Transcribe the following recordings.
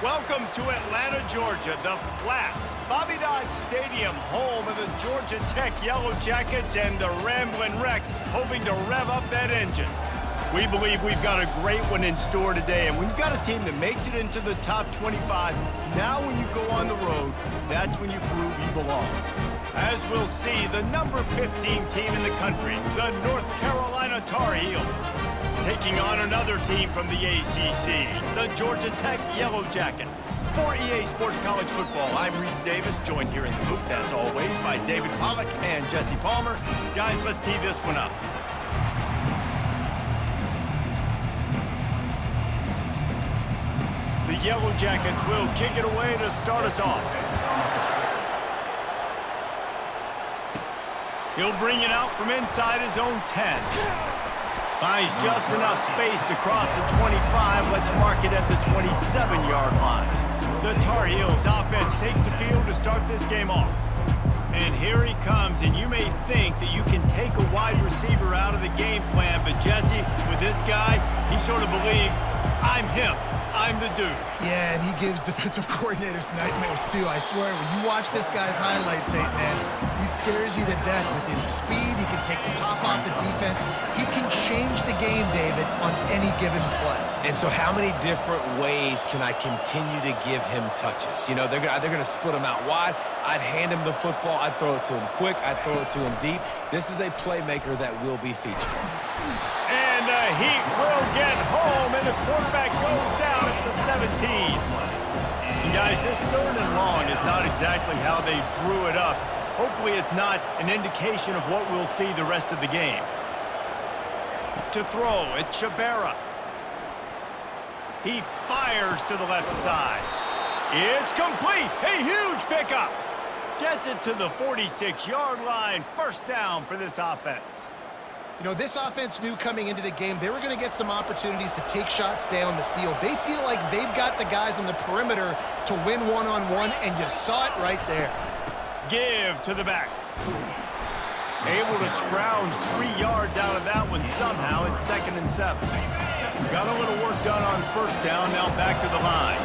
Welcome to Atlanta, Georgia, the Flats, Bobby Dodd Stadium, home of the Georgia Tech Yellow Jackets and the Ramblin' Wreck, hoping to rev up that engine. We believe we've got a great one in store today, and we've got a team that makes it into the top 25. Now when you go on the road, that's when you prove you belong. As we'll see, the number 15 team in the country, the North Carolina Tar Heels, taking on another team from the ACC, the Georgia Tech Yellow Jackets. For EA Sports College Football, I'm Reese Davis, joined here in the booth, as always, by David Pollack and Jesse Palmer. Guys, let's tee this one up. The Yellow Jackets will kick it away to start us off. He'll bring it out from inside his own 10. Finds just enough space to cross the 25. Let's mark it at the 27-yard line. The Tar Heels offense takes the field to start this game off. And here he comes, and you may think that you can take a wide receiver out of the game plan, but Jesse, with this guy, he sort of believes, I'm him. I'm the dude. Yeah, and he gives defensive coordinators nightmares, too. I swear, when you watch this guy's highlight tape, man, he scares you to death with his speed. He can take the top off the defense. He can change the game, David, on any given play. And so how many different ways can I continue to give him touches? You know, they're going to split him out wide. I'd hand him the football. I'd throw it to him quick. I'd throw it to him deep. This is a playmaker that will be featured. And the Heat will get home, and the quarterback goes down at the 17. And guys, this 3rd and long is not exactly how they drew it up. Hopefully it's not an indication of what we'll see the rest of the game. To throw, it's Shabera. He fires to the left side. It's complete. A huge pickup. Gets it to the 46-yard line. First down for this offense. You know, this offense knew coming into the game they were going to get some opportunities to take shots down the field. They feel like they've got the guys on the perimeter to win one-on-one, and you saw it right there. Give to the back. Able to scrounge 3 yards out of that one somehow. It's 2nd and 7. Got a little work done on first down, now back to the line.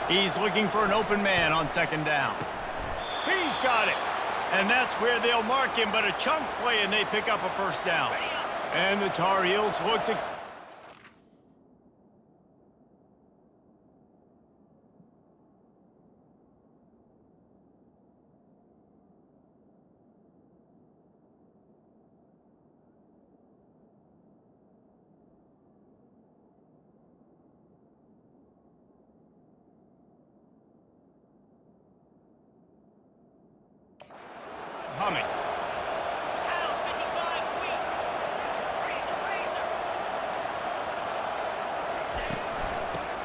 He's looking for an open man on 2nd down. He's got it. And that's where they'll mark him, but a chunk play, and they pick up a first down. And the Tar Heels look to... humming.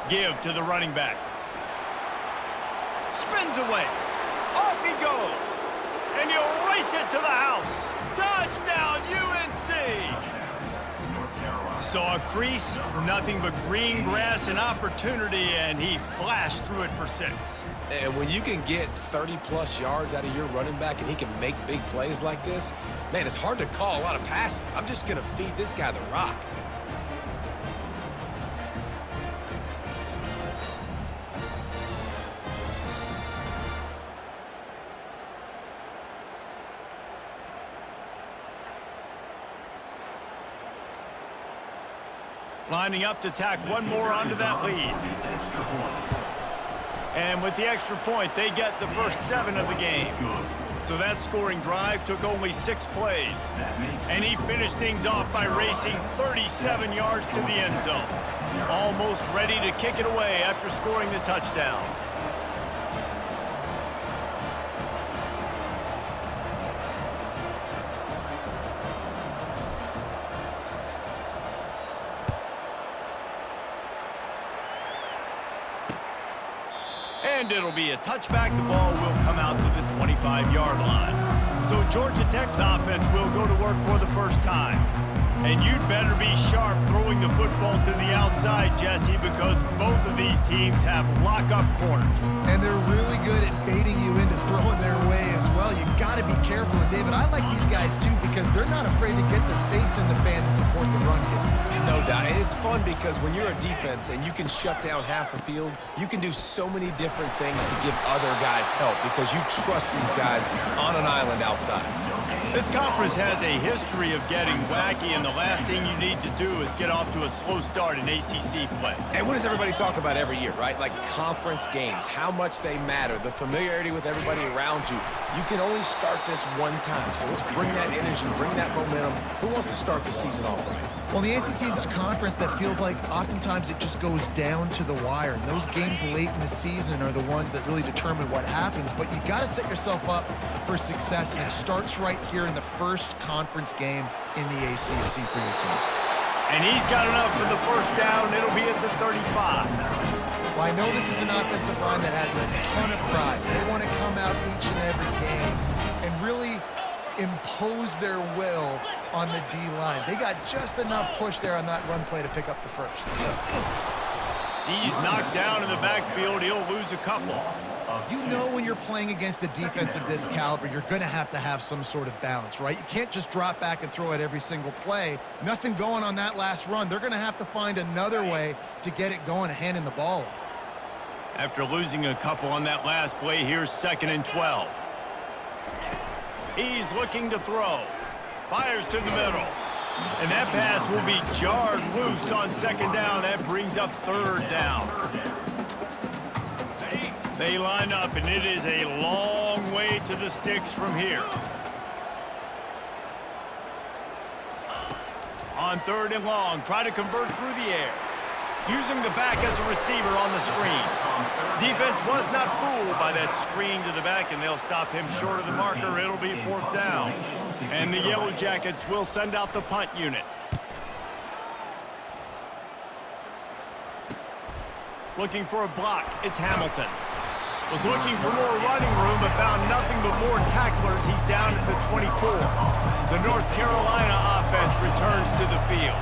Give to the running back. Spins away. Off he goes. And he'll race it to the house. Touchdown, UNC! Saw a crease, nothing but green grass and opportunity, and he flashed through it for 6. And when you can get 30-plus yards out of your running back and he can make big plays like this, man, it's hard to call a lot of passes. I'm just going to feed this guy the rock. Lining up to tack one more onto that lead. And with the extra point, they get the first 7 of the game. So that scoring drive took only 6 plays. And he finished things off by racing 37 yards to the end zone. Almost ready to kick it away after scoring the touchdown. And it'll be a touchback. The ball will come out to the 25-yard line. So Georgia Tech's offense will go to work for the first time. And you'd better be sharp throwing the football to the outside, Jesse, because both of these teams have lock-up corners. And they're really good at baiting you into throwing their way as well. You got to be careful. And David, I like these guys too because they're not afraid to get their face in the fan and support the run game. No doubt. It's fun because when you're a defense and you can shut down half the field, you can do so many different things to give other guys help because you trust these guys on an island outside. This conference has a history of getting wacky, and the last thing you need to do is get off to a slow start in ACC play. And what does everybody talk about every year, right? Like conference games, how much they matter, the familiarity with everybody around you. You can only start this one time, so let's bring that energy, bring that momentum. Who wants to start the season off right? Well, the ACC is a conference that feels like oftentimes it just goes down to the wire. And those games late in the season are the ones that really determine what happens. But you got to set yourself up for success, and it starts right here in the first conference game in the ACC for your team. And he's got enough for the first down. It'll be at the 35. Well, I know this is an offensive line that has a ton of pride. They want to come out each and every game and really impose their will on the D-line. They got just enough push there on that run play to pick up the first. He's knocked down in the backfield. He'll lose a couple. You know when you're playing against a defense of this caliber, you're going to have some sort of balance, right? You can't just drop back and throw it every single play. Nothing going on that last run. They're going to have to find another way to get it going and handing the ball off. After losing a couple on that last play, here's 2nd and 12. He's looking to throw. Fires to the middle. And that pass will be jarred loose on 2nd down. That brings up 3rd down. They line up, and it is a long way to the sticks from here. On 3rd and long, try to convert through the air. Using the back as a receiver on the screen. Defense was not fooled by that screen to the back, and they'll stop him short of the marker. It'll be 4th down. And the Yellow Jackets will send out the punt unit. Looking for a block. It's Hamilton. Was looking for more running room, but found nothing but more tacklers. He's down at the 24. The North Carolina offense returns to the field.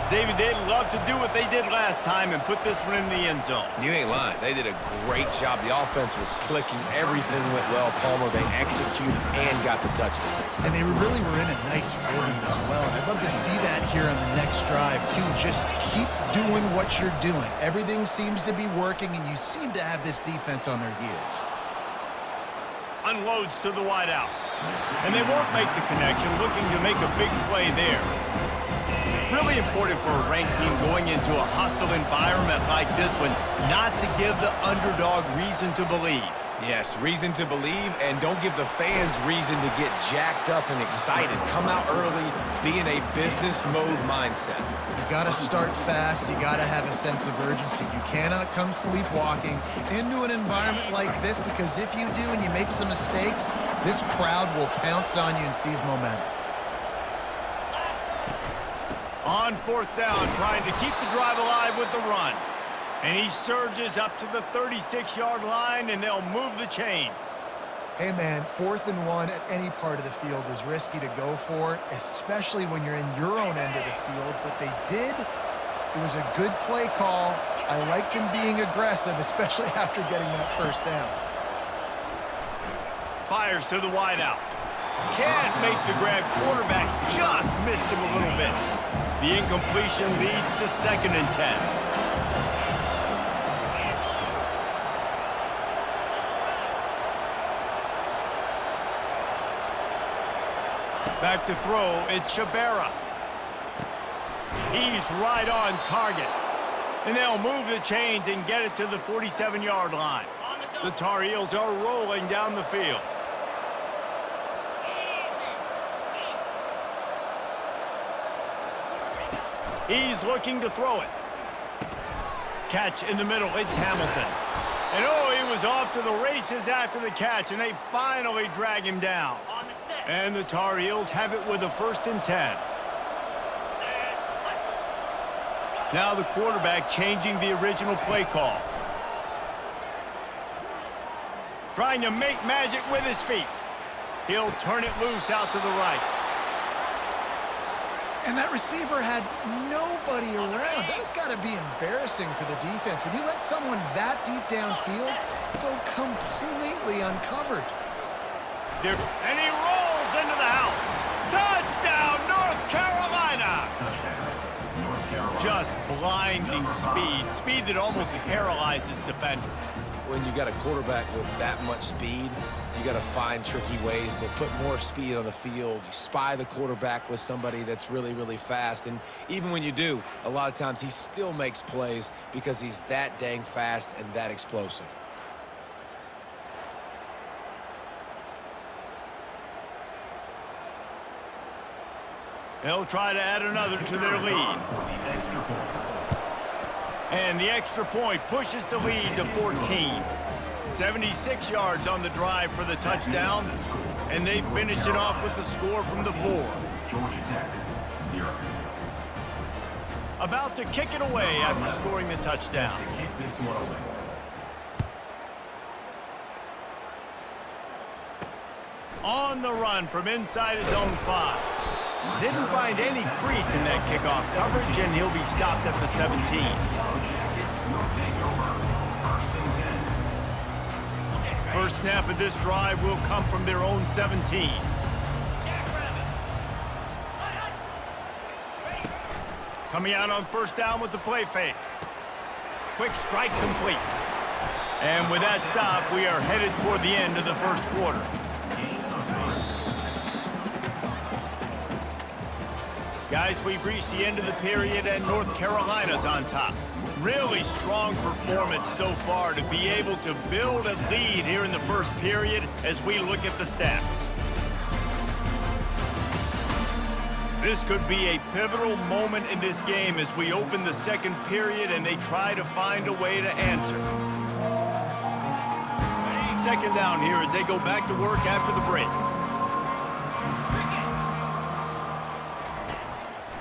David, they'd love to do what they did last time and put this one in the end zone. You ain't lying. They did a great job. The offense was clicking. Everything went well, Palmer. They executed and got the touchdown. And they really were in a nice rhythm as well. And I'd love to see that here on the next drive, too. Just keep doing what you're doing. Everything seems to be working, and you seem to have this defense on their heels. Unloads to the wideout. And they won't make the connection, looking to make a big play there. Really important for a ranked team going into a hostile environment like this one, not to give the underdog reason to believe. Yes, reason to believe, and don't give the fans reason to get jacked up and excited. Come out early, be in a business mode mindset. You got to start fast. You got to have a sense of urgency. You cannot come sleepwalking into an environment like this, because if you do and you make some mistakes, this crowd will pounce on you and seize momentum. On 4th down, trying to keep the drive alive with the run. And he surges up to the 36-yard line, and they'll move the chains. Hey, man, 4th and 1 at any part of the field is risky to go for, especially when you're in your own end of the field. But they did. It was a good play call. I like them being aggressive, especially after getting that 1st down. Fires to the wideout. Can't make the grab. Quarterback just missed him a little bit. The incompletion leads to 2nd and 10. Back to throw, it's Shabera. He's right on target. And they'll move the chains and get it to the 47-yard line. The Tar Heels are rolling down the field. He's looking to throw it. Catch in the middle, it's Hamilton. And oh, he was off to the races after the catch, and they finally drag him down. And the Tar Heels have it with a 1st and 10. Now the quarterback changing the original play call. Trying to make magic with his feet. He'll turn it loose out to the right. And that receiver had nobody around. That has got to be embarrassing for the defense. When you let someone that deep downfield go completely uncovered. And he rolls goes into the house. Touchdown, North Carolina! Just blinding speed. Speed that almost paralyzes defenders. When you got a quarterback with that much speed, you got to find tricky ways to put more speed on the field. You spy the quarterback with somebody that's really, really fast. And even when you do, a lot of times he still makes plays because he's that dang fast and that explosive. They'll try to add another to their lead. And the extra point pushes the lead to 14. 76 yards on the drive for the touchdown, and they finished it off with the score from the 4. About to kick it away after scoring the touchdown. On the run from inside his own 5. Didn't find any crease in that kickoff coverage, and he'll be stopped at the 17. First snap of this drive will come from their own 17. Coming out on first down with the play fake. Quick strike complete. And with that stop, we are headed toward the end of the first quarter. Guys, we've reached the end of the period, and North Carolina's on top. Really strong performance so far to be able to build a lead here in the first period as we look at the stats. This could be a pivotal moment in this game as we open the second period and they try to find a way to answer. Second down here as they go back to work after the break.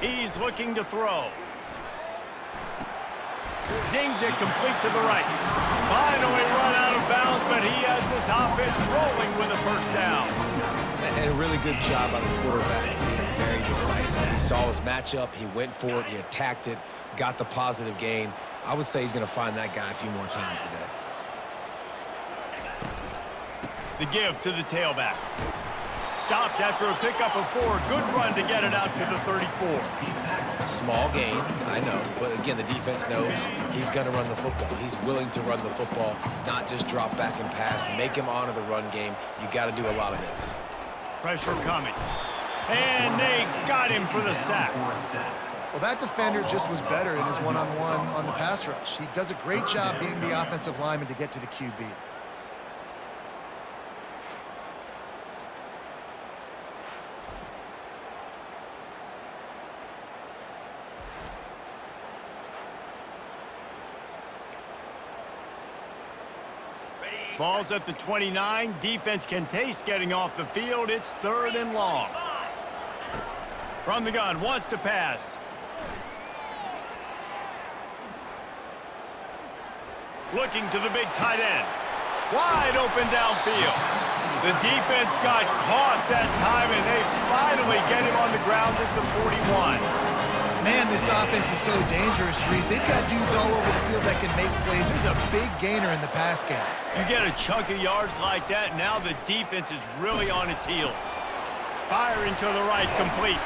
He's looking to throw. Zings it complete to the right. Finally run out of bounds, but he has this offense rolling with a first down. And a really good job by the quarterback, being very decisive. He saw his matchup, he went for it, he attacked it, got the positive gain. I would say he's going to find that guy a few more times today. The give to the tailback. Stopped after a pickup of 4. Good run to get it out to the 34. Small gain, I know. But again, the defense knows he's going to run the football. He's willing to run the football, not just drop back and pass. Make him honor the run game. You got to do a lot of this. Pressure coming. And they got him for the sack. Well, that defender just was better in his one-on-one on the pass rush. He does a great job being the offensive lineman to get to the QB. Ball's at the 29. Defense can taste getting off the field. It's 3rd and long. From the gun, wants to pass. Looking to the big tight end. Wide open downfield. The defense got caught that time, and they finally get him on the ground at the 41. Man, this offense is so dangerous, Reese. They've got dudes all over the field that can make plays. There's a big gainer in the pass game. You get a chunk of yards like that, now the defense is really on its heels. Firing to the right, complete.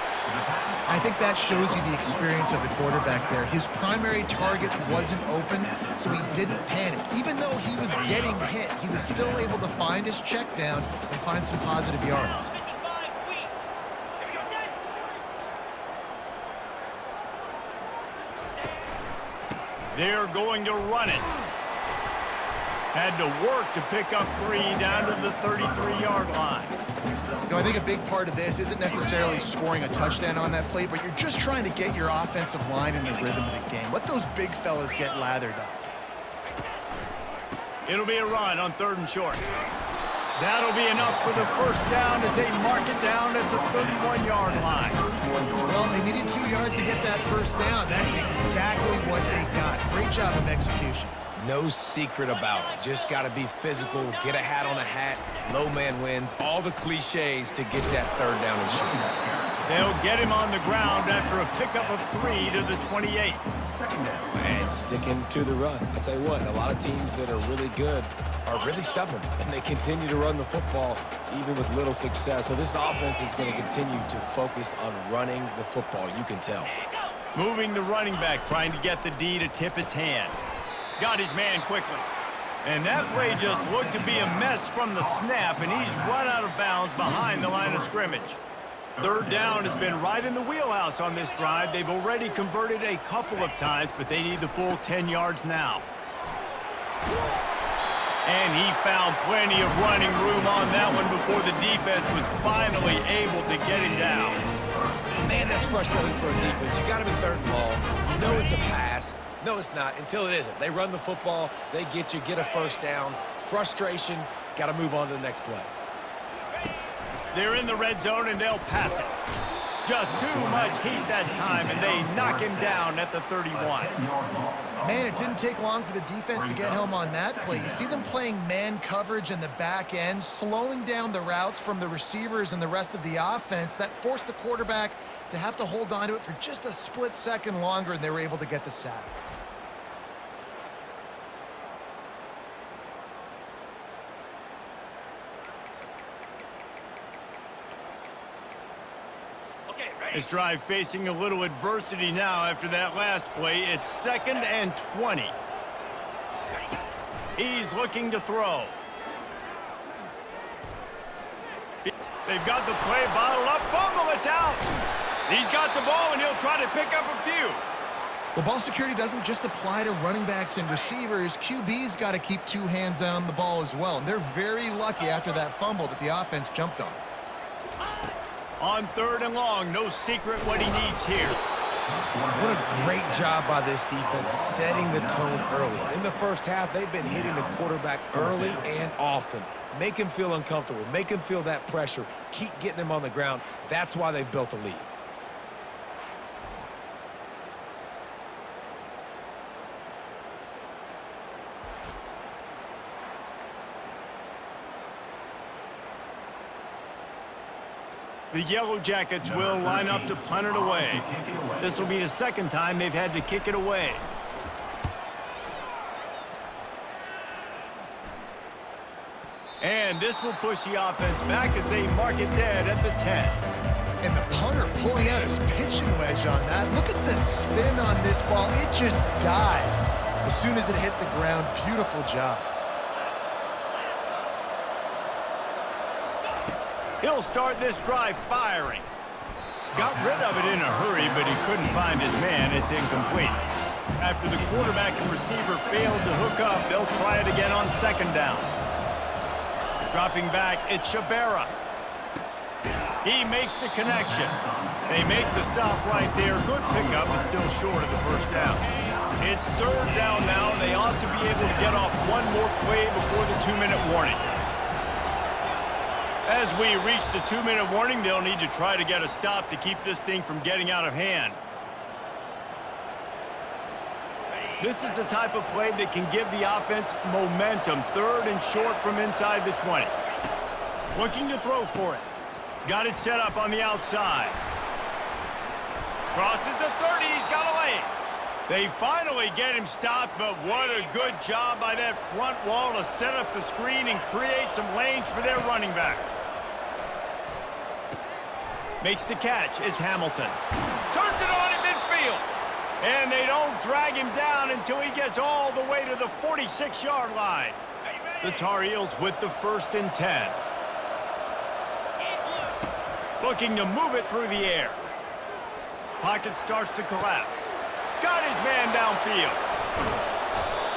I think that shows you the experience of the quarterback there. His primary target wasn't open, so he didn't panic. Even though he was getting hit, he was still able to find his check down and find some positive yards. They're going to run it. Had to work to pick up 3 down to the 33-yard line. You know, I think a big part of this isn't necessarily scoring a touchdown on that play, but you're just trying to get your offensive line in the rhythm of the game. Let those big fellas get lathered up. It'll be a run on 3rd and short. That'll be enough for the first down as they mark it down at the 31-yard line. Well, they needed 2 yards to get that first down. That's exactly what they got. Great job of execution. No secret about it. Just got to be physical, get a hat on a hat, low man wins, all the cliches to get that 3rd down and short. They'll get him on the ground after a pickup of 3 to the 28. And sticking to the run. I'll tell you what, a lot of teams that are really good are really stubborn, and they continue to run the football even with little success. So this offense is going to continue to focus on running the football, you can tell. Moving the running back, trying to get the D to tip its hand. Got his man quickly. And that play just looked to be a mess from the snap, and he's run out of bounds behind the line of scrimmage. Third down has been right in the wheelhouse on this drive. They've already converted a couple of times, but they need the full 10 yards now. And he found plenty of running room on that one before the defense was finally able to get him down. Man, that's frustrating for a defense. You got him in third and long. You know it's a pass. No, it's not, until it isn't. They run the football, they get you, get a first down. Frustration, got to move on to the next play. They're in the red zone, and they'll pass it. Just too much heat that time, and they knock him down at the 31. Man, it didn't take long for the defense to get home on that play. You see them playing man coverage in the back end, slowing down the routes from the receivers and the rest of the offense. That forced the quarterback to have to hold on to it for just a split second longer, and they were able to get the sack. This drive facing a little adversity now after that last play. It's 2nd and 20. He's looking to throw. They've got the play bottled up. Fumble, it's out. He's got the ball, and he'll try to pick up a few. Well, ball security doesn't just apply to running backs and receivers. QB's got to keep two hands on the ball as well. And they're very lucky after that fumble that the offense jumped on. On 3rd and long, no secret what he needs here. What a great job by this defense setting the tone early. In the first half, they've been hitting the quarterback early and often. Make him feel uncomfortable. Make him feel that pressure. Keep getting him on the ground. That's why they've built a lead. The Yellow Jackets will line up to punt it away. This will be the 2nd time they've had to kick it away. And this will push the offense back as they mark it dead at the 10. And the punter pulling out his pitching wedge on that. Look at the spin on this ball. It just died as soon as it hit the ground. Beautiful job. He'll start this drive firing. Got rid of it in a hurry, but he couldn't find his man. It's incomplete. After the quarterback and receiver failed to hook up, they'll try it again on 2nd down. Dropping back, it's Shabera. He makes the connection. They make the stop right there. Good pickup, but still short of the first down. It's 3rd down now. They ought to be able to get off one more play before the 2-minute warning. As we reach the 2-minute warning, they'll need to try to get a stop to keep this thing from getting out of hand. This is the type of play that can give the offense momentum. 3rd and short from inside the 20. Looking to throw for it. Got it set up on the outside. Crosses the 30. He's got a lane. They finally get him stopped, but what a good job by that front wall to set up the screen and create some lanes for their running back. Makes the catch. It's Hamilton. Turns it on in midfield. And they don't drag him down until he gets all the way to the 46-yard line. The Tar Heels with the 1st and 10. Looking to move it through the air. Pocket starts to collapse. Got his man downfield.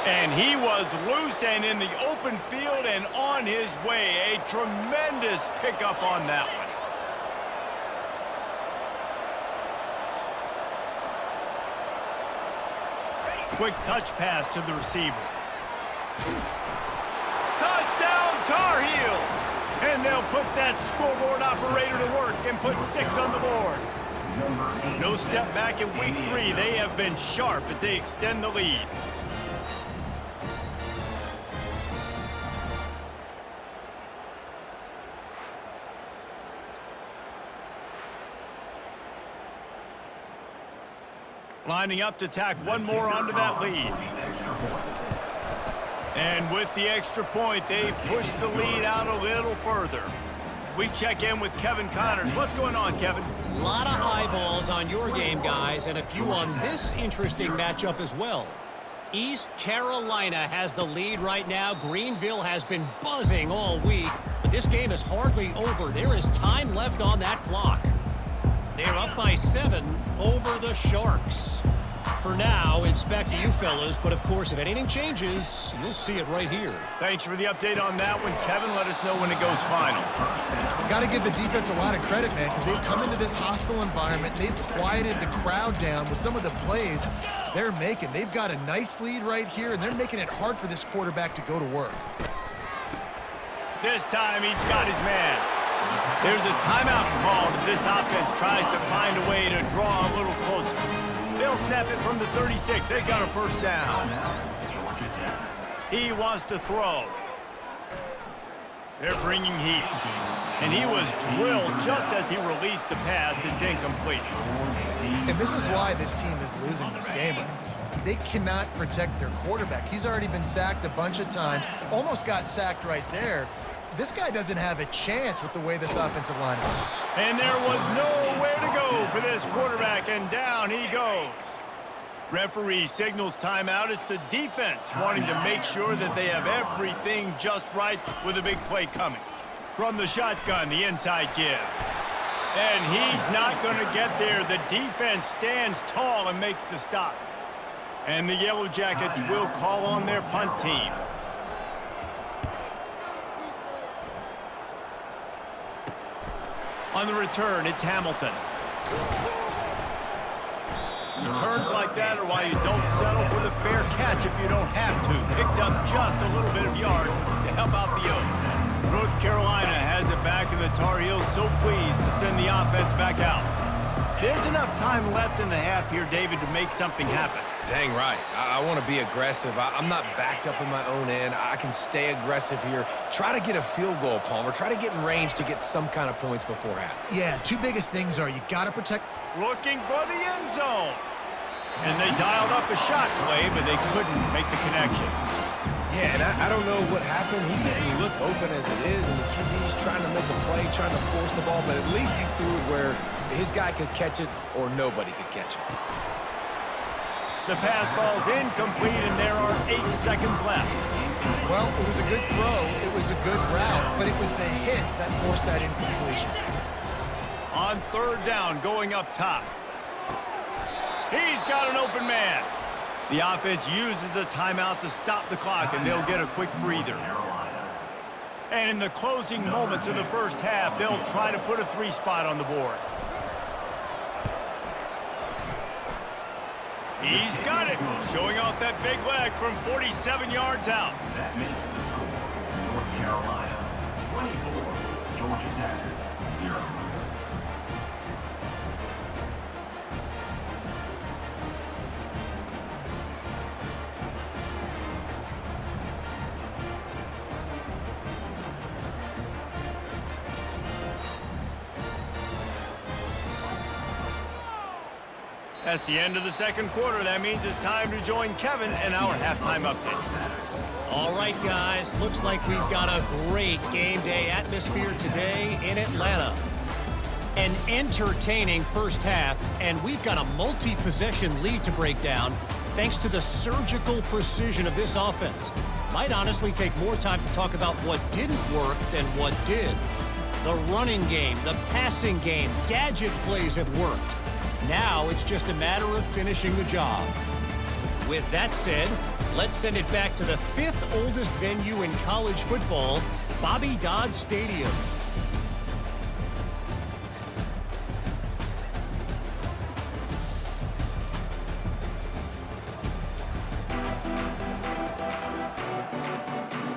And he was loose and in the open field and on his way. A tremendous pickup on that one. Quick touch pass to the receiver. Touchdown, Tar Heels! And they'll put that scoreboard operator to work and put 6 on the board. No step back in week 3. They have been sharp as they extend the lead. Lining up to tack one more onto that lead. And with the extra point, they push the lead out a little further. We check in with Kevin Connors. What's going on, Kevin? A lot of eyeballs on your game, guys, and a few on this interesting matchup as well. East Carolina has the lead right now. Greenville has been buzzing all week, but this game is hardly over. There is time left on that clock. They're up by 7 over the Sharks. For now, it's back to you fellas, but of course, if anything changes, you'll see it right here. Thanks for the update on that one, Kevin. Let us know when it goes final. Got to give the defense a lot of credit, man, because they've come into this hostile environment. They've quieted the crowd down with some of the plays they're making. They've got a nice lead right here, and they're making it hard for this quarterback to go to work. This time, he's got his man. There's a timeout called as this offense tries to find a way to draw a little closer. They'll snap it from the 36. They got a first down. He wants to throw. They're bringing heat. And he was drilled just as he released the pass. It's incomplete. And this is why this team is losing this game. They cannot protect their quarterback. He's already been sacked a bunch of times. Almost got sacked right there. This guy doesn't have a chance with the way this offensive line is. And there was nowhere to go for this quarterback, and down he goes. Referee signals timeout. It's the defense wanting to make sure that they have everything just right with a big play coming. From the shotgun, the inside give. And he's not going to get there. The defense stands tall and makes the stop. And the Yellow Jackets will call on their punt team. On the return, it's Hamilton. Returns like that are why you don't settle for the fair catch if you don't have to. Picks up just a little bit of yards to help out the O's. North Carolina has it back, and the Tar Heels so pleased to send the offense back out. There's enough time left in the half here, David, to make something happen. Dang right. I want to be aggressive. I'm not backed up in my own end. I can stay aggressive here. Try to get a field goal, Palmer. Try to get in range to get some kind of points before half. Yeah, two biggest things are you got to protect. Looking for the end zone. And they dialed up a shot play, but they couldn't make the connection. Yeah, and I don't know what happened. He didn't look open as it is, and the QB's trying to make a play, trying to force the ball, but at least he threw it where his guy could catch it or nobody could catch it. The pass falls incomplete, and there are 8 seconds left. Well, it was a good throw. It was a good route, but it was the hit that forced that incompletion. On third down, going up top. He's got an open man. The offense uses a timeout to stop the clock, and they'll get a quick breather. And in the closing moments of the first half, they'll try to put a 3 spot on the board. He's got it, showing off that big leg from 47 yards out. That makes the score. North Carolina, 24, Georgia Tech, 0. That's the end of the second quarter. That means it's time to join Kevin in our halftime update. All right, guys, looks like we've got a great game day atmosphere today in Atlanta. An entertaining first half, and we've got a multi-possession lead to break down thanks to the surgical precision of this offense. Might honestly take more time to talk about what didn't work than what did. The running game, the passing game, gadget plays have worked. Now it's just a matter of finishing the job. With that said, let's send it back to the 5th oldest venue in college football, Bobby Dodd Stadium.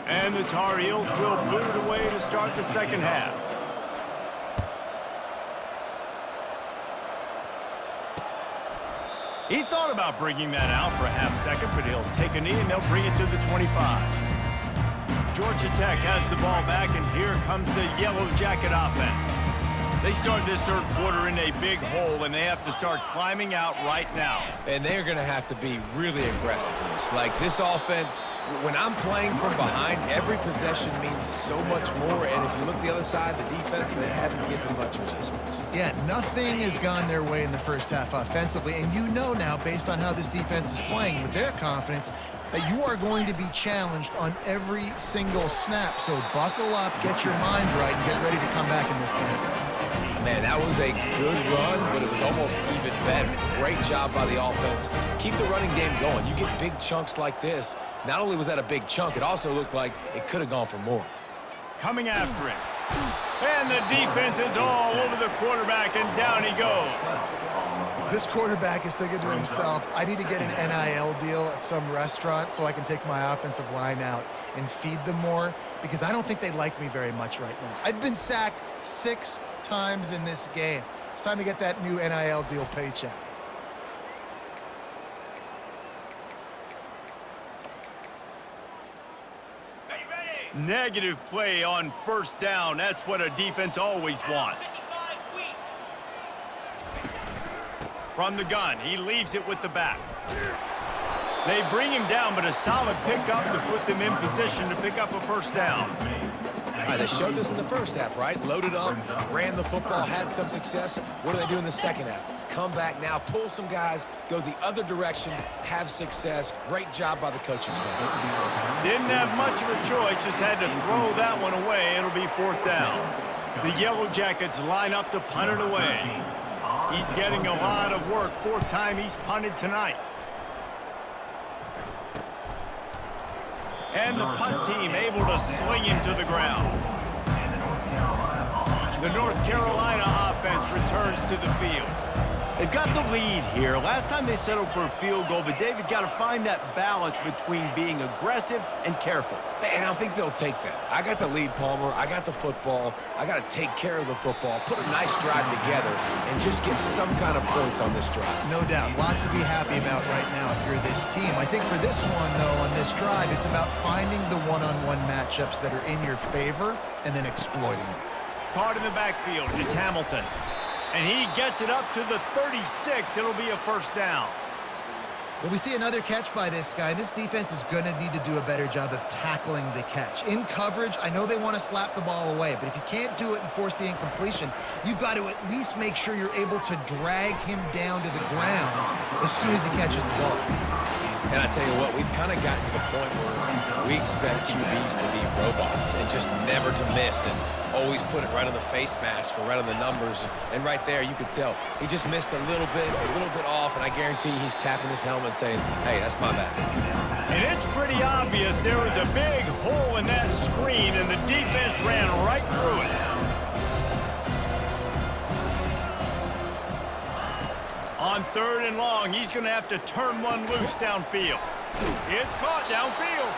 And the Tar Heels will boot it away to start the second half. He thought about bringing that out for a half second, but he'll take a knee and they'll bring it to the 25. Georgia Tech has the ball back, and here comes the Yellow Jacket offense. They start this third quarter in a big hole, and they have to start climbing out right now. And they're going to have to be really aggressive in this. Like, this offense, when I'm playing from behind, every possession means so much more. And if you look the other side, the defense, they haven't given much resistance. Yeah, nothing has gone their way in the first half offensively. And you know now, based on how this defense is playing, with their confidence, that you are going to be challenged on every single snap. So buckle up, get your mind right, and get ready to come back in this game. Man, that was a good run, but it was almost even better. Great job by the offense. Keep the running game going. You get big chunks like this. Not only was that a big chunk, it also looked like it could have gone for more. Coming after him. And the defense is all over the quarterback, and down he goes. This quarterback is thinking to himself, I need to get an NIL deal at some restaurant so I can take my offensive line out and feed them more, because I don't think they like me very much right now. I've been sacked 6 times in this game. It's time to get that new NIL deal paycheck. Negative play on first down. That's what a defense always wants. From the gun, he leaves it with the back. They bring him down, but a solid pickup to put them in position to pick up a first down. All right, they showed this in the first half, right? Loaded up, ran the football, had some success. What do they do in the second half? Come back now, pull some guys, go the other direction, have success. Great job by the coaching staff. Didn't have much of a choice, just had to throw that one away. It'll be fourth down. The Yellow Jackets line up to punt it away. He's getting a lot of work. 4th time he's punted tonight. And the punt team able to sling him to the ground. The North Carolina offense returns to the field. They've got the lead here. Last time they settled for a field goal, but David got to find that balance between being aggressive and careful. And I think they'll take that. I got the lead, Palmer. I got the football. I got to take care of the football, put a nice drive together, and just get some kind of points on this drive. No doubt. Lots to be happy about right now if you're this team. I think for this one, though, on this drive, it's about finding the one-on-one matchups that are in your favor and then exploiting them. Caught in the backfield. It's Hamilton. And he gets it up to the 36. It'll be a first down. Well, we see another catch by this guy. This defense is going to need to do a better job of tackling the catch. In coverage, I know they want to slap the ball away, but if you can't do it and force the incompletion, you've got to at least make sure you're able to drag him down to the ground as soon as he catches the ball. And I tell you what, we've kind of gotten to the point where we expect QBs to be robots and just never to miss and always put it right on the face mask or right on the numbers. And right there, you could tell he just missed a little bit off, and I guarantee he's tapping his helmet saying, hey, that's my bad. And it's pretty obvious there was a big hole in that screen, and the defense ran right through it. On 3rd and long, he's going to have to turn one loose downfield. It's caught downfield.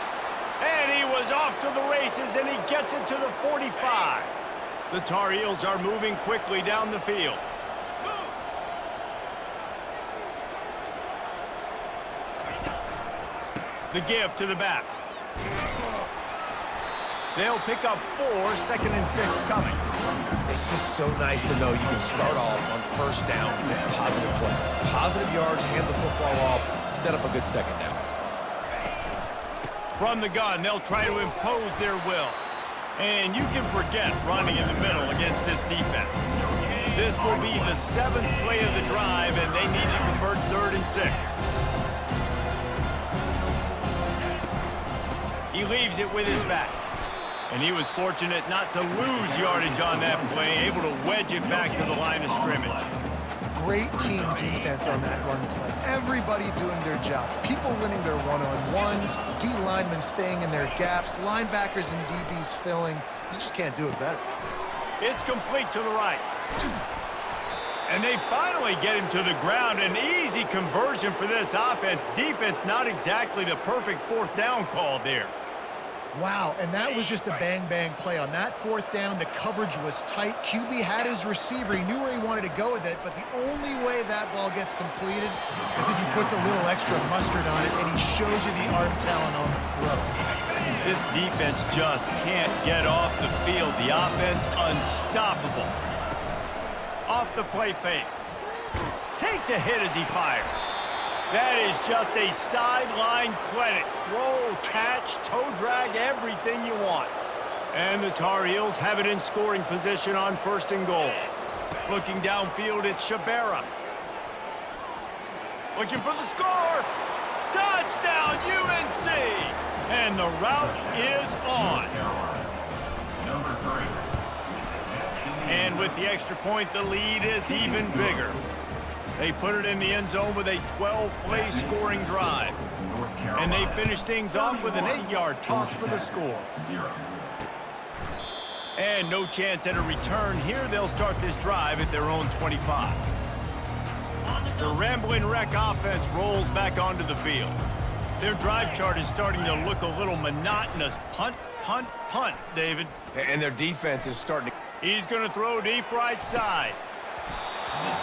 And he was off to the races, and he gets it to the 45. The Tar Heels are moving quickly down the field. The give to the back. They'll pick up 4, 2nd and 6 coming. It's just so nice to know you can start off on first down with positive plays. Positive yards, hand the football off, set up a good second down. From the gun, they'll try to impose their will. And you can forget running in the middle against this defense. This will be the 7th play of the drive, and they need to convert 3rd and 6. He leaves it with his back. And he was fortunate not to lose yardage on that play, able to wedge it back to the line of scrimmage. Great team defense on that run play. Everybody doing their job. People winning their one-on-ones, D linemen staying in their gaps, linebackers and DBs filling. You just can't do it better. It's complete to the right. And they finally get him to the ground. An easy conversion for this offense. Defense not exactly the perfect 4th down call there. Wow, and that was just a bang-bang play. On that 4th down, the coverage was tight. QB had his receiver. He knew where he wanted to go with it, but the only way that ball gets completed is if he puts a little extra mustard on it and he shows you the arm talent on the throw. This defense just can't get off the field. The offense unstoppable. Off the play fake. Takes a hit as he fires. That is just a sideline clinic. Throw, catch, toe drag, everything you want. And the Tar Heels have it in scoring position on 1st and goal. Looking downfield, it's Shabera. Looking for the score. Touchdown, UNC! And the route is on. Number 3. And with the extra point, the lead is even bigger. They put it in the end zone with a 12-play scoring drive. And they finish things off with an 8-yard toss for the score. And no chance at a return here. They'll start this drive at their own 25. The Ramblin' Wreck offense rolls back onto the field. Their drive chart is starting to look a little monotonous. Punt, punt, punt, David. And their defense is starting to... He's going to throw deep right side.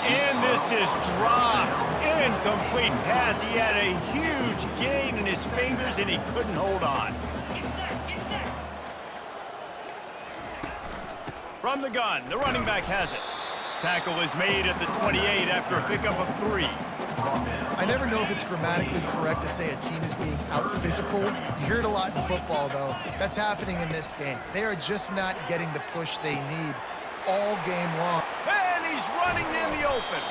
And this is dropped. Incomplete pass. He had a huge gain in his fingers, and he couldn't hold on. From the gun, the running back has it. Tackle is made at the 28 after a pickup of 3. I never know if it's grammatically correct to say a team is being out-physicaled. You hear it a lot in football, though. That's happening in this game. They are just not getting the push they need all game long. And he's running in the open.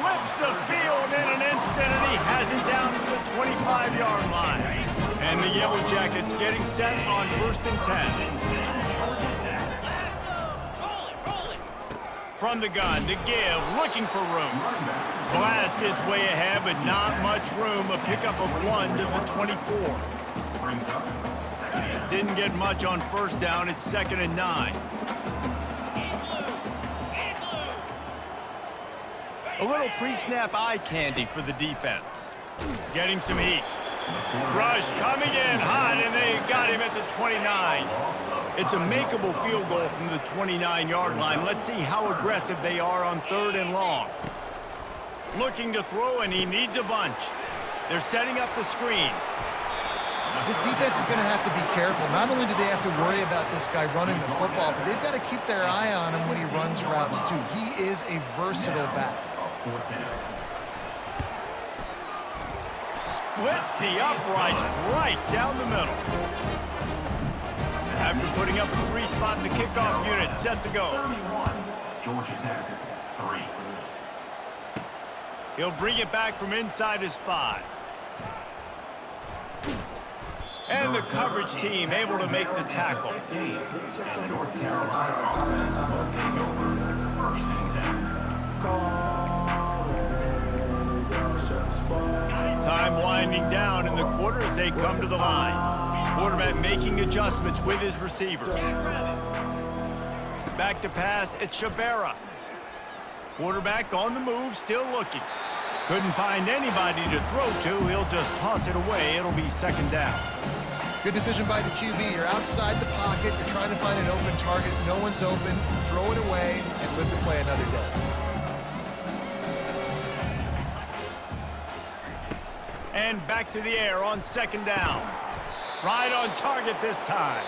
Flips the field in an instant, and he has it down to the 25-yard line. And the Yellow Jackets getting set on 1st and 10. From the gun to give, looking for room. Blast his way ahead, but not much room. A pickup of 1 to the 24. Didn't get much on 1st down. It's 2nd and 9. A little pre-snap eye candy for the defense. Getting some heat. Rush coming in hot, and they got him at the 29. It's a makeable field goal from the 29-yard line. Let's see how aggressive they are on 3rd and long. Looking to throw, and he needs a bunch. They're setting up the screen. This defense is going to have to be careful. Not only do they have to worry about this guy running the football, but they've got to keep their eye on him when he runs routes, too. He is a versatile back. Splits the uprights right down the middle. After putting up a 3-spot, the kickoff unit set to go. 31. Georgia Tech, 3. He'll bring it back from inside his 5. And the coverage team able to make the tackle. And North Carolina offense will take over 1st and 10. Time winding down in the quarter as they come to the line. Quarterback making adjustments with his receivers. Back to pass, it's Shabera. Quarterback on the move, still looking. Couldn't find anybody to throw to. He'll just toss it away. It'll be 2nd down. Good decision by the QB. You're outside the pocket. You're trying to find an open target. No one's open. Throw it away and live to play another day. And back to the air on 2nd down. Right on target this time.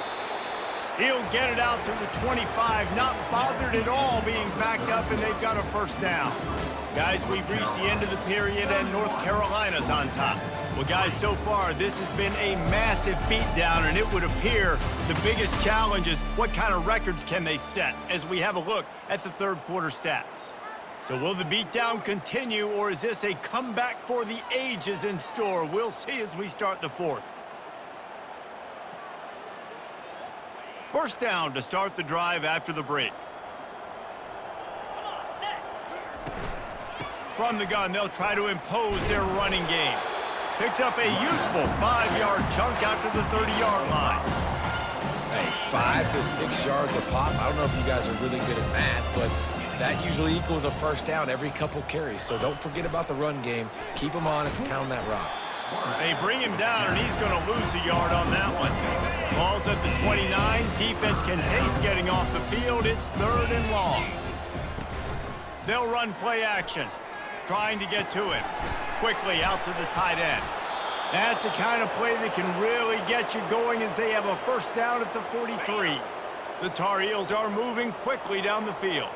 He'll get it out to the 25, not bothered at all being backed up, and they've got a 1st down. Guys, we've reached the end of the period, and North Carolina's on top. Well, guys, so far, this has been a massive beatdown, and it would appear the biggest challenge is what kind of records can they set as we have a look at the 3rd quarter stats. So will the beatdown continue, or is this a comeback for the ages in store? We'll see as we start the 4th. 1st down to start the drive after the break. From the gun, they'll try to impose their running game. Picks up a useful 5-yard chunk out to the 30-yard line. Hey, 5 to 6 yards a pop. I don't know if you guys are really good at math, but that usually equals a 1st down every couple carries. So don't forget about the run game. Keep them honest, pound that rock. They bring him down, and he's going to lose a yard on that one. Ball's at the 29. Defense can taste getting off the field. It's 3rd and long. They'll run play action, trying to get to him. Quickly out to the tight end. That's the kind of play that can really get you going as they have a 1st down at the 43. The Tar Heels are moving quickly down the field.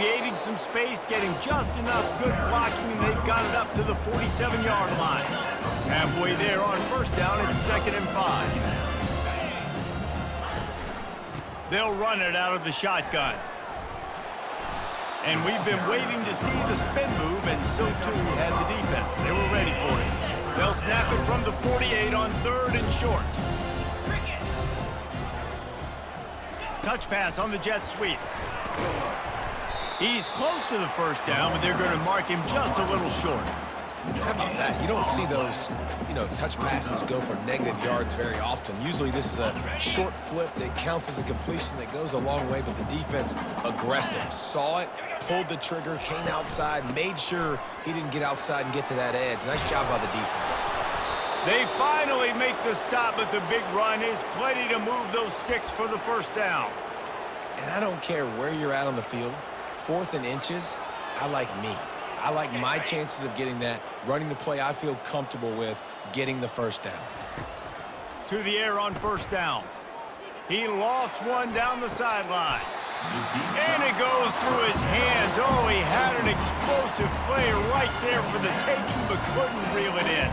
creating some space, getting just enough good blocking, and they've got it up to the 47-yard line. Halfway there on first down, it's 2nd and 5. They'll run it out of the shotgun. And we've been waiting to see the spin move, and so too had the defense. They were ready for it. They'll snap it from the 48 on 3rd and short. Touch pass on the jet sweep. He's close to the first down, but they're going to mark him just a little short. How about that? You don't see those, touch passes go for negative yards very often. Usually this is a short flip that counts as a completion that goes a long way, but the defense aggressive. Saw it, pulled the trigger, came outside, made sure he didn't get outside and get to that edge. Nice job by the defense. They finally make the stop, but the big run is plenty to move those sticks for the first down. And I don't care where you're at on the field, 4th and inches, I like me. I like my chances of getting that, running the play I feel comfortable with, getting the first down. To the air on first down. He lofts one down the sideline. And it goes through his hands. Oh, he had an explosive play right there for the taking, but couldn't reel it in.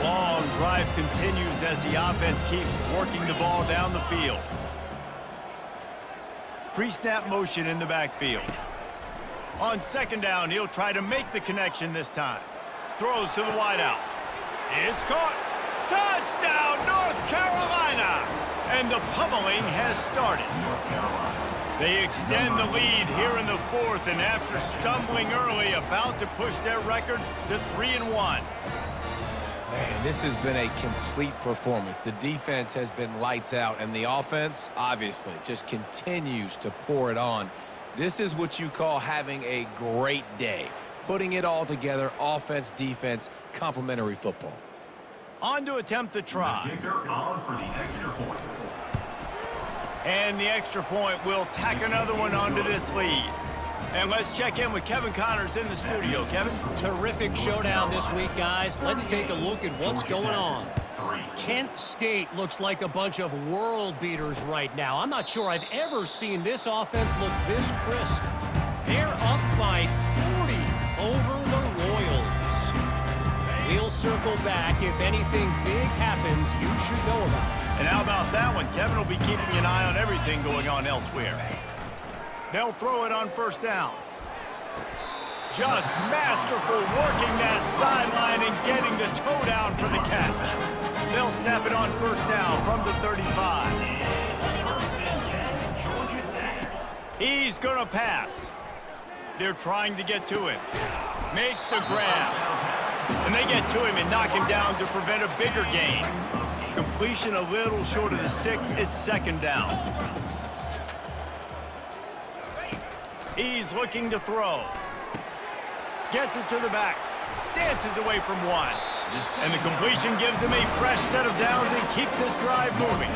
Long drive continues as the offense keeps working the ball down the field. Pre-snap motion in the backfield. On 2nd down, he'll try to make the connection this time. Throws to the wideout. It's caught. Touchdown, North Carolina! And the pummeling has started. They extend the lead here in the 4th, and after stumbling early, about to push their record to 3-1. Man, this has been a complete performance. The defense has been lights out, and the offense, obviously, just continues to pour it on. This is what you call having a great day. Putting it all together, offense, defense, complementary football. On to attempt the try. The kicker on for the extra point. And the extra point will tack another one onto this lead. And let's check in with Kevin Connors in the studio. Kevin? Terrific showdown this week, guys. Let's take a look at what's going on. Kent State looks like a bunch of world beaters right now. I'm not sure I've ever seen this offense look this crisp. They're up by 40 over the Royals. We'll circle back. If anything big happens, you should know about it. And how about that one? Kevin will be keeping an eye on everything going on elsewhere. They'll throw it on first down. Just masterful working that sideline and getting the toe down for the catch. They'll snap it on first down from the 35. He's going to pass. They're trying to get to him. Makes the grab. And they get to him and knock him down to prevent a bigger gain. Completion a little short of the sticks. It's 2nd down. He's looking to throw. Gets it to the back. Dances away from one. And the completion gives him a fresh set of downs and keeps this drive moving.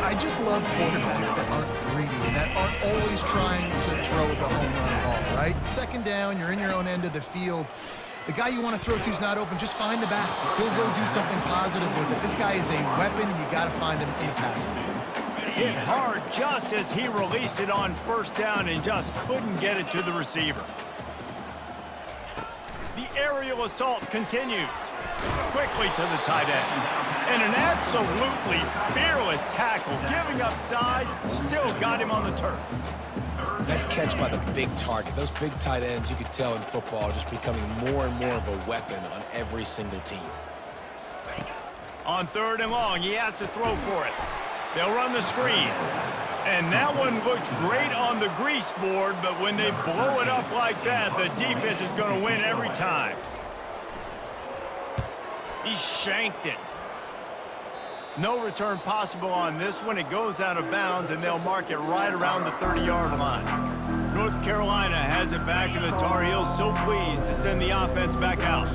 I just love quarterbacks that aren't greedy and that aren't always trying to throw the home run ball, right? 2nd down, you're in your own end of the field. The guy you want to throw to is not open. Just find the back. He'll go do something positive with it. This guy is a weapon. You got to find him in the passing game. Hit hard just as he released it on first down and just couldn't get it to the receiver. The aerial assault continues. Quickly to the tight end. And an absolutely fearless tackle, giving up size, still got him on the turf. Nice catch by the big target. Those big tight ends, you could tell in football, are just becoming more and more of a weapon on every single team. On 3rd and long, he has to throw for it. They'll run the screen. And that one looked great on the grease board, but when they blow it up like that, the defense is going to win every time. He shanked it. No return possible on this one. It goes out of bounds, and they'll mark it right around the 30-yard line. North Carolina has it back, and the Tar Heels so pleased to send the offense back out.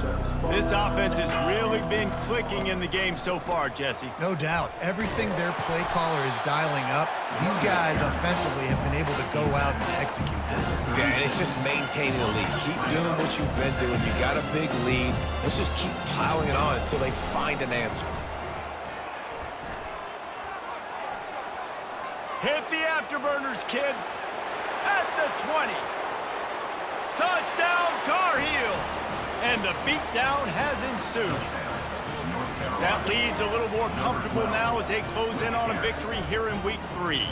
This offense has really been clicking in the game so far, Jesse. No doubt. Everything their play caller is dialing up, these guys offensively have been able to go out and execute. Yeah, and it's just maintaining the lead. Keep doing what you've been doing. You got a big lead. Let's just keep piling it on until they find an answer. Hit the afterburners, kid. At the 20. Touchdown, Tar Heels! And the beatdown has ensued. That lead's a little more comfortable now as they close in on a victory here in Week 3.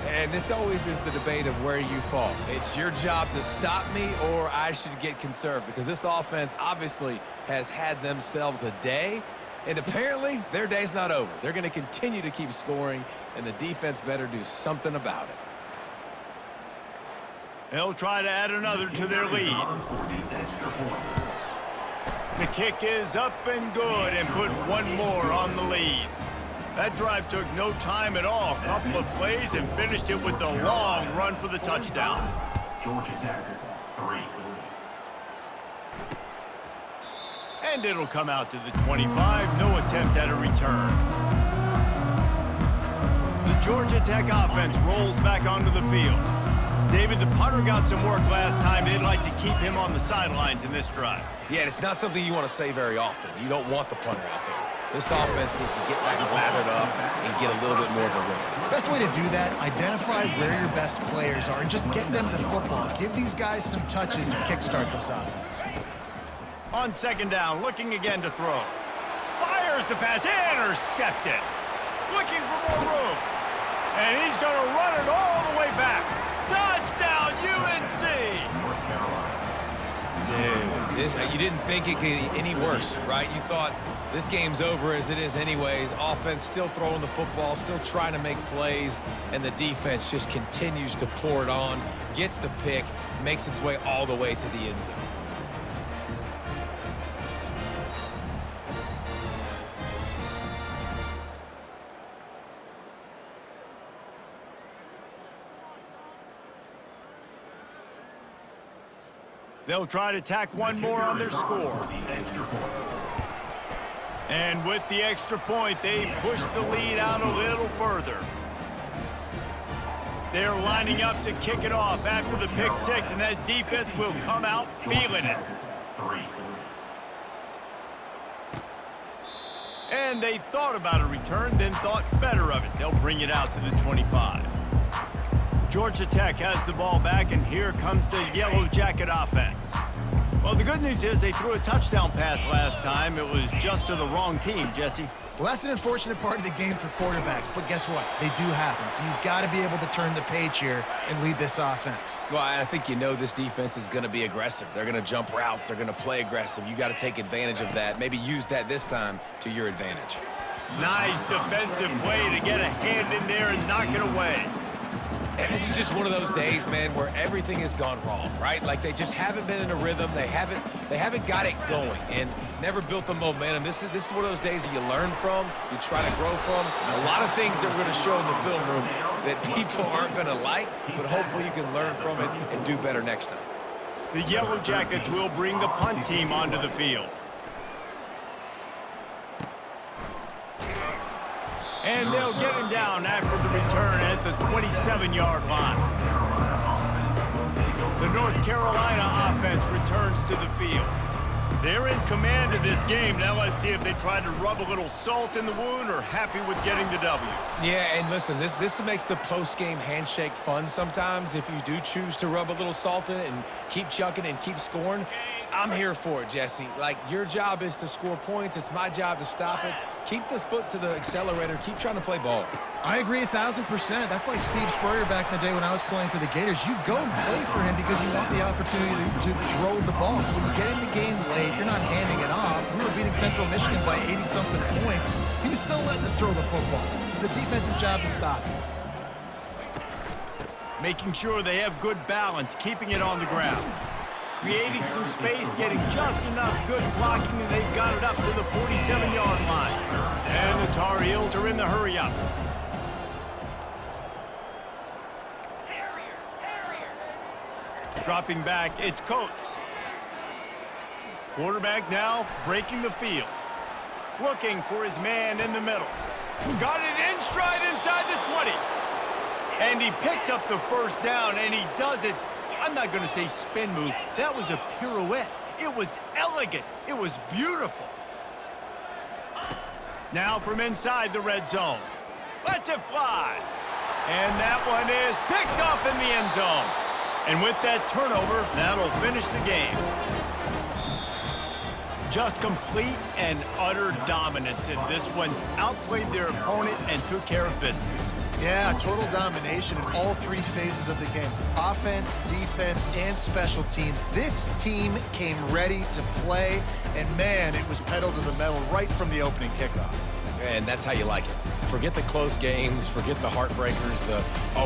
And this always is the debate of where you fall. It's your job to stop me, or I should get conserved, because this offense obviously has had themselves a day, and apparently their day's not over. They're going to continue to keep scoring, and the defense better do something about it. They'll try to add another to their lead. The kick is up and good and put one more on the lead. That drive took no time at all. A couple of plays and finished it with a long run for the touchdown. Georgia Tech, 3. And it'll come out to the 25. No attempt at a return. The Georgia Tech offense rolls back onto the field. David, the punter got some work last time. They'd like to keep him on the sidelines in this drive. Yeah, and it's not something you want to say very often. You don't want the punter out there. This offense needs to get back lathered up and get a little bit more of a rhythm. Best way to do that, identify where your best players are and just get them the football. Give these guys some touches to kickstart this offense. On second down, looking again to throw. Fires the pass, intercepted. Looking for more room. And he's going to run it all the way back. Touchdown, UNC! Dude, you didn't think it could get any worse, right? You thought this game's over as it is anyways. Offense still throwing the football, still trying to make plays, and the defense just continues to pour it on, gets the pick, makes its way all the way to the end zone. They'll try to tack one more on their score. And with the extra point, they push the lead out a little further. They're lining up to kick it off after the pick six, and that defense will come out feeling it. And they thought about a return, then thought better of it. They'll bring it out to the 25. Georgia Tech has the ball back, and here comes the Yellow Jacket offense. Well, the good news is they threw a touchdown pass last time. It was just to the wrong team, Jesse. Well, that's an unfortunate part of the game for quarterbacks, but guess what? They do happen, so you've got to be able to turn the page here and lead this offense. Well, I think you know this defense is going to be aggressive. They're going to jump routes. They're going to play aggressive. You got to take advantage of that. Maybe use that this time to your advantage. Nice defensive play to get a hand in there and knock it away. And this is just one of those days, man, where everything has gone wrong, right? Like they just haven't been in a rhythm. They haven't got it going and never built the momentum. This is one of those days that you learn from, you try to grow from. A lot of things that we're going to show in the film room that people aren't going to like, but hopefully you can learn from it and do better next time. The Yellow Jackets will bring the punt team onto the field. And they'll get him down after the return at the 27-yard line. The North Carolina offense returns to the field. They're in command of this game. Now let's see if they try to rub a little salt in the wound or happy with getting the W. Yeah, and listen, this makes the post-game handshake fun sometimes. If you do choose to rub a little salt in it and keep chucking and keep scoring, I'm here for it, Jesse. Like, your job is to score points. It's my job to stop it. Keep the foot to the accelerator. Keep trying to play ball. I agree 1,000%. That's like Steve Spurrier back in the day when I was playing for the Gators. You go and play for him because you want the opportunity to throw the ball. So when you get in the game late, you're not handing it off. We were beating Central Michigan by 80-something points. He was still letting us throw the football. It's the defense's job to stop it. Making sure they have good balance, keeping it on the ground. Creating some space, getting just enough good blocking, and they've got it up to the 47-yard line. And the Tar Heels are in the hurry-up. Dropping back, it's Coates. Quarterback now breaking the field. Looking for his man in the middle. Got it in stride inside the 20. And he picks up the first down, and he does it. I'm not going to say spin move. That was a pirouette. It was elegant. It was beautiful. Now from inside the red zone. Lets it fly. And that one is picked off in the end zone. And with that turnover, that'll finish the game. Just complete and utter dominance in this one. Outplayed their opponent and took care of business. Yeah, total domination in all three phases of the game. Offense, defense, and special teams. This team came ready to play, and man, it was pedal to the metal right from the opening kickoff. And that's how you like it. Forget the close games, forget the heartbreakers,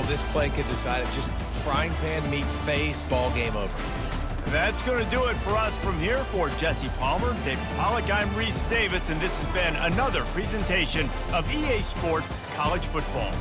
this play could decide it. Just frying pan meet face, ball game over. That's going to do it for us from here. For Jesse Palmer, David Pollack, I'm Reese Davis, and this has been another presentation of EA Sports College Football.